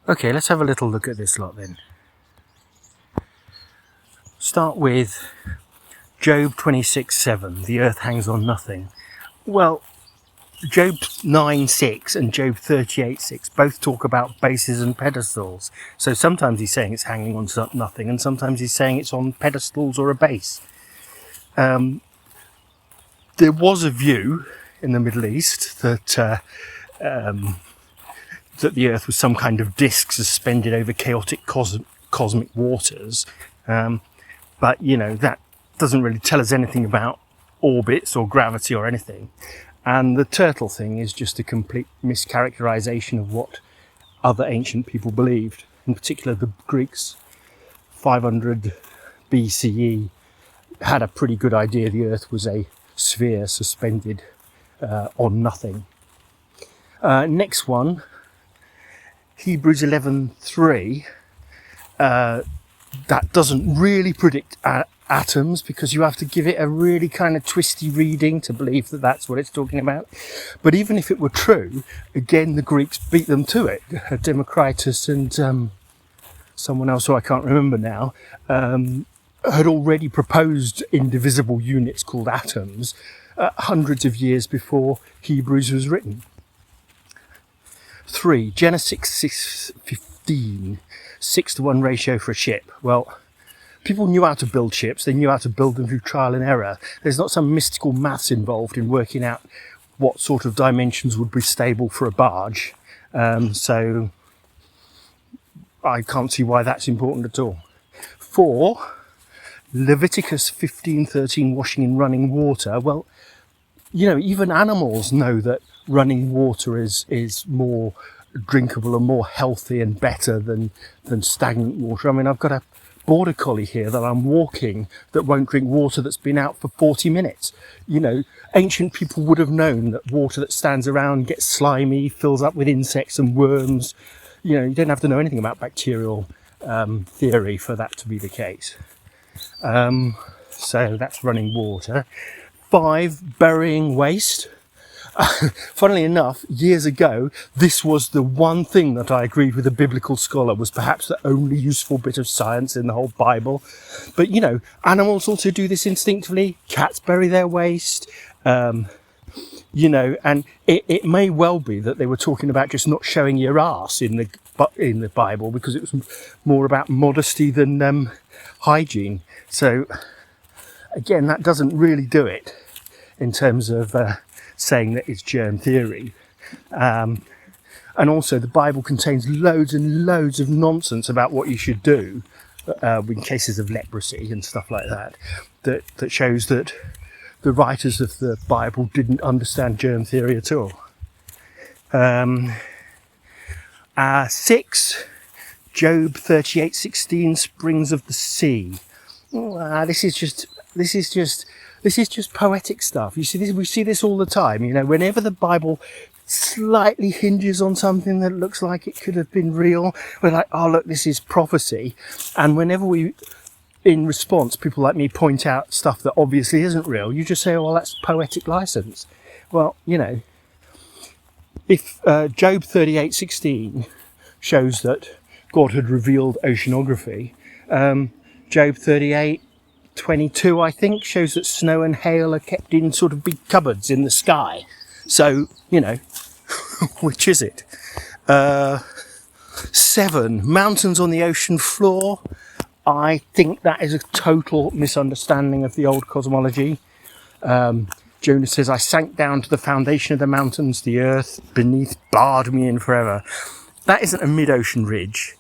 Okay, let's have a little look at this lot then. Start with Job 26:7. The earth hangs on nothing. Well, Job 9:6 and Job 38:6 both talk about bases and pedestals. So sometimes he's saying it's hanging on nothing, and sometimes he's saying it's on pedestals or a base. There was a view in the Middle East that the earth was some kind of disc suspended over chaotic cosmic waters. But, that doesn't really tell us anything about orbits or gravity or anything. And the turtle thing is just a complete mischaracterization of what other ancient people believed. In particular, the Greeks, 500 BCE, had a pretty good idea the earth was a sphere suspended on nothing. Next one, Hebrews 11:3. That doesn't really predict atoms, because you have to give it a really kind of twisty reading to believe that that's what it's talking about. But even if it were true, again, the Greeks beat them to it. Democritus and someone else who I can't remember now had already proposed indivisible units called atoms hundreds of years before Hebrews was written. 3. Genesis 6:15. 6-to-1 ratio for a ship. Well, people knew how to build ships. They knew how to build them through trial and error. There's not some mystical maths involved in working out what sort of dimensions would be stable for a barge. So I can't see why that's important at all. 4. Leviticus 15:13, washing in running water. Well, even animals know that running water is more drinkable and more healthy and better than stagnant water. I mean, I've got a border collie here that I'm walking that won't drink water that's been out for 40 minutes. Ancient people would have known that water that stands around gets slimy, fills up with insects and worms. You don't have to know anything about bacterial theory for that to be the case. So that's running water. 5, burying waste. Funnily enough, years ago, this was the one thing that I agreed with a biblical scholar was perhaps the only useful bit of science in the whole Bible. But, animals also do this instinctively. Cats bury their waste. And it may well be that they were talking about just not showing your arse in the Bible, because it was more about modesty than hygiene. So, again, that doesn't really do it in terms of saying that it's germ theory. And also the Bible contains loads and loads of nonsense about what you should do in cases of leprosy and stuff like that shows that the writers of the Bible didn't understand germ theory at all. 6, Job 38:16, springs of the sea. This is just poetic stuff. We see this all the time. Whenever the Bible slightly hinges on something that looks like it could have been real, we're like, oh look, this is prophecy. And whenever in response, people like me point out stuff that obviously isn't real, you just say, oh, well, that's poetic license. Well, if Job 38:16 shows that God had revealed oceanography, Job 38:22, I think, shows that snow and hail are kept in sort of big cupboards in the sky. So, which is it? 7, mountains on the ocean floor. I think that is a total misunderstanding of the old cosmology. Jonah says, I sank down to the foundation of the mountains, the earth beneath barred me in forever. That isn't a mid-ocean ridge.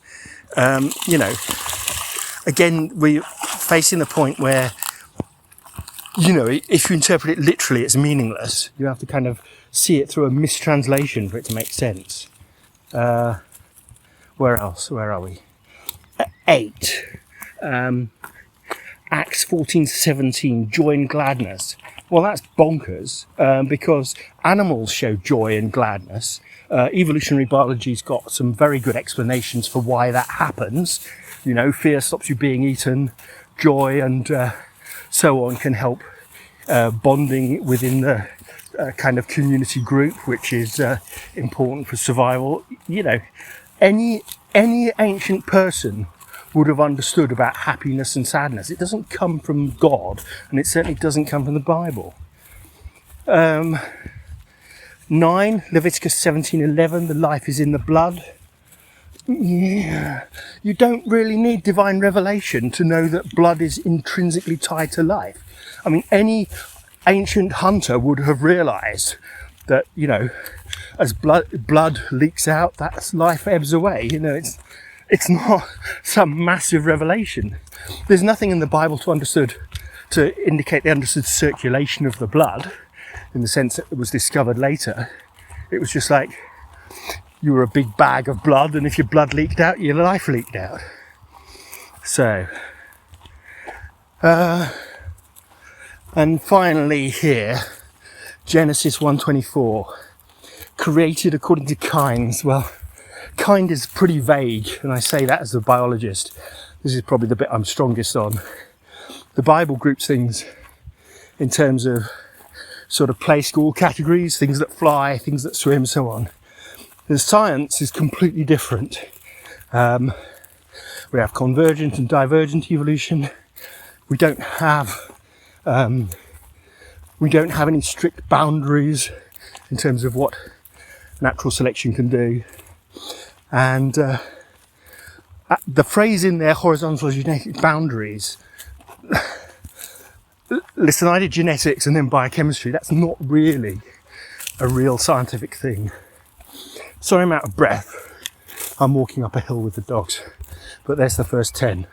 Again, we're facing the point where, if you interpret it literally, it's meaningless. You have to kind of see it through a mistranslation for it to make sense. Where else? Where are we? 8. Acts 14:17, joy and gladness. Well, that's bonkers, because animals show joy and gladness. Evolutionary biology's got some very good explanations for why that happens. Fear stops you being eaten, joy and so on can help bonding within the kind of community group, which is important for survival. any ancient person would have understood about happiness and sadness. It doesn't come from God, and it certainly doesn't come from the Bible. 9, Leviticus 17:11, the life is in the blood. Yeah, you don't really need divine revelation to know that blood is intrinsically tied to life. I mean, any ancient hunter would have realised that, you know, as blood leaks out, that's life ebbs away. You know, it's not some massive revelation. There's nothing in the Bible to indicate they understood circulation of the blood in the sense that it was discovered later. It was just like you were a big bag of blood, and if your blood leaked out, your life leaked out. So, and finally here, Genesis 1:24, created according to kinds. Well, kind is pretty vague, and I say that as a biologist. This is probably the bit I'm strongest on. The Bible groups things in terms of sort of play school categories, things that fly, things that swim, so on. The science is completely different. We have convergent and divergent evolution. We don't have any strict boundaries in terms of what natural selection can do. And the phrase in there, horizontal genetic boundaries, listen, I did genetics and then biochemistry. That's not really a real scientific thing. Sorry I'm out of breath. I'm walking up a hill with the dogs, but there's the first 10.